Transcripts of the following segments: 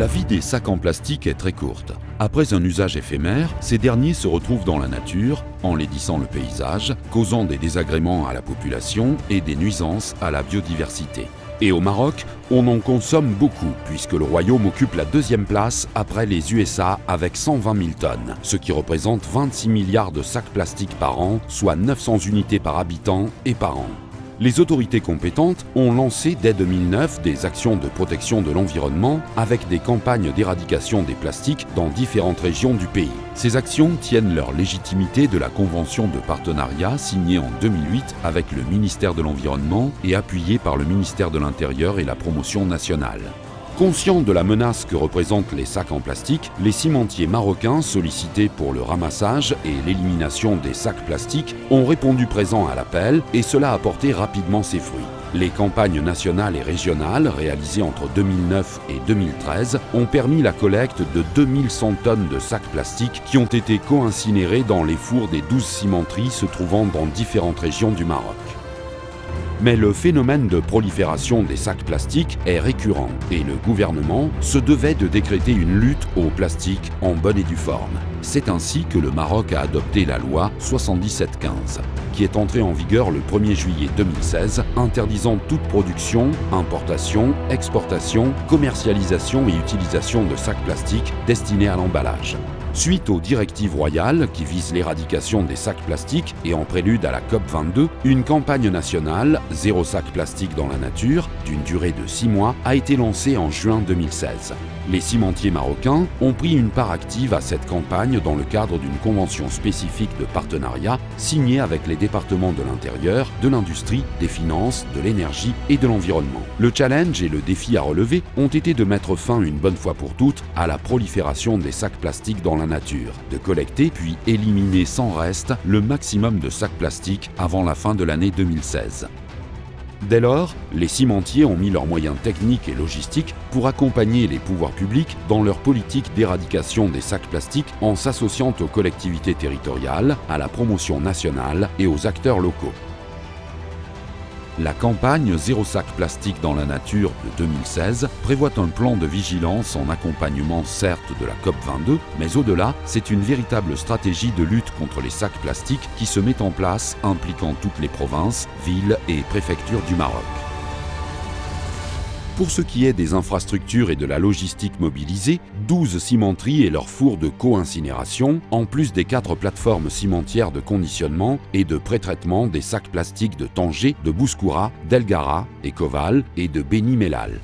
La vie des sacs en plastique est très courte. Après un usage éphémère, ces derniers se retrouvent dans la nature, enlaidissant le paysage, causant des désagréments à la population et des nuisances à la biodiversité. Et au Maroc, on en consomme beaucoup, puisque le royaume occupe la deuxième place après les USA avec 120 000 tonnes, ce qui représente 26 milliards de sacs plastiques par an, soit 900 unités par habitant et par an. Les autorités compétentes ont lancé dès 2009 des actions de protection de l'environnement avec des campagnes d'éradication des plastiques dans différentes régions du pays. Ces actions tiennent leur légitimité de la convention de partenariat signée en 2008 avec le ministère de l'Environnement et appuyée par le ministère de l'Intérieur et la Promotion nationale. Conscients de la menace que représentent les sacs en plastique, les cimentiers marocains sollicités pour le ramassage et l'élimination des sacs plastiques ont répondu présent à l'appel et cela a porté rapidement ses fruits. Les campagnes nationales et régionales réalisées entre 2009 et 2013 ont permis la collecte de 2100 tonnes de sacs plastiques qui ont été co-incinérés dans les fours des 12 cimenteries se trouvant dans différentes régions du Maroc. Mais le phénomène de prolifération des sacs plastiques est récurrent et le gouvernement se devait de décréter une lutte au plastique en bonne et due forme. C'est ainsi que le Maroc a adopté la loi 7715, qui est entrée en vigueur le 1er juillet 2016, interdisant toute production, importation, exportation, commercialisation et utilisation de sacs plastiques destinés à l'emballage. Suite aux directives royales qui visent l'éradication des sacs plastiques et en prélude à la COP22, une campagne nationale « Zéro sac plastique dans la nature » d'une durée de 6 mois a été lancée en juin 2016. Les cimentiers marocains ont pris une part active à cette campagne dans le cadre d'une convention spécifique de partenariat signée avec les départements de l'Intérieur, de l'Industrie, des Finances, de l'Énergie et de l'Environnement. Le challenge et le défi à relever ont été de mettre fin une bonne fois pour toutes à la prolifération des sacs plastiques dans la nature, de collecter puis éliminer sans reste le maximum de sacs plastiques avant la fin de l'année 2016. Dès lors, les cimentiers ont mis leurs moyens techniques et logistiques pour accompagner les pouvoirs publics dans leur politique d'éradication des sacs plastiques en s'associant aux collectivités territoriales, à la promotion nationale et aux acteurs locaux. La campagne Zéro sac plastique dans la nature de 2016 prévoit un plan de vigilance en accompagnement certes de la COP22, mais au-delà, c'est une véritable stratégie de lutte contre les sacs plastiques qui se met en place impliquant toutes les provinces, villes et préfectures du Maroc. Pour ce qui est des infrastructures et de la logistique mobilisée, 12 cimenteries et leurs fours de co-incinération, en plus des 4 plateformes cimentières de conditionnement et de pré-traitement des sacs plastiques de Tanger, de Bouskoura, d'El Gara, Ekoval et de Beni Mellal.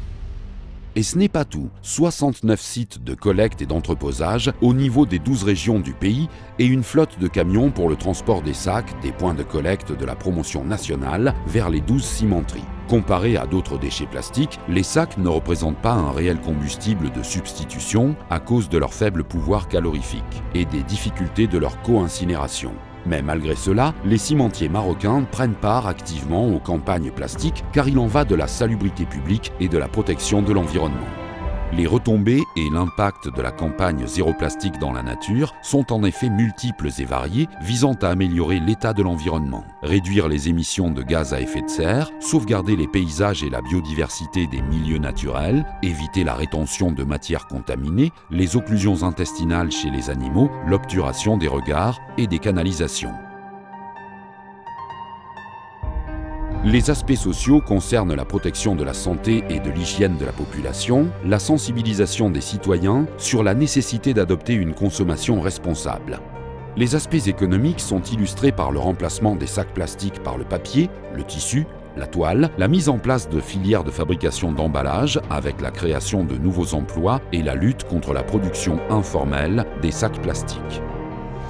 Et ce n'est pas tout, 69 sites de collecte et d'entreposage au niveau des 12 régions du pays et une flotte de camions pour le transport des sacs des points de collecte de la promotion nationale vers les 12 cimenteries. Comparés à d'autres déchets plastiques, les sacs ne représentent pas un réel combustible de substitution à cause de leur faible pouvoir calorifique et des difficultés de leur co-incinération. Mais malgré cela, les cimentiers marocains prennent part activement aux campagnes plastiques car il en va de la salubrité publique et de la protection de l'environnement. Les retombées et l'impact de la campagne Zéro plastique dans la nature sont en effet multiples et variés, visant à améliorer l'état de l'environnement, réduire les émissions de gaz à effet de serre, sauvegarder les paysages et la biodiversité des milieux naturels, éviter la rétention de matières contaminées, les occlusions intestinales chez les animaux, l'obturation des regards et des canalisations. Les aspects sociaux concernent la protection de la santé et de l'hygiène de la population, la sensibilisation des citoyens sur la nécessité d'adopter une consommation responsable. Les aspects économiques sont illustrés par le remplacement des sacs plastiques par le papier, le tissu, la toile, la mise en place de filières de fabrication d'emballage avec la création de nouveaux emplois et la lutte contre la production informelle des sacs plastiques.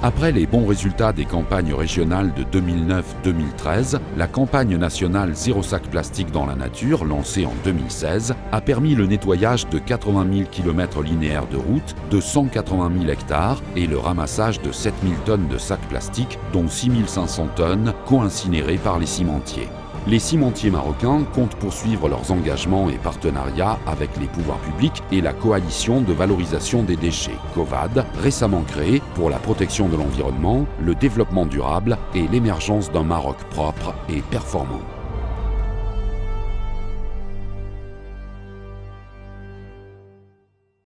Après les bons résultats des campagnes régionales de 2009-2013, la campagne nationale Zéro sac plastique dans la nature, lancée en 2016, a permis le nettoyage de 80 000 km linéaires de routes, de 180 000 hectares et le ramassage de 7 000 tonnes de sacs plastiques, dont 6 500 tonnes co-incinérées par les cimentiers. Les cimentiers marocains comptent poursuivre leurs engagements et partenariats avec les pouvoirs publics et la coalition de valorisation des déchets, COVAD, récemment créée pour la protection de l'environnement, le développement durable et l'émergence d'un Maroc propre et performant.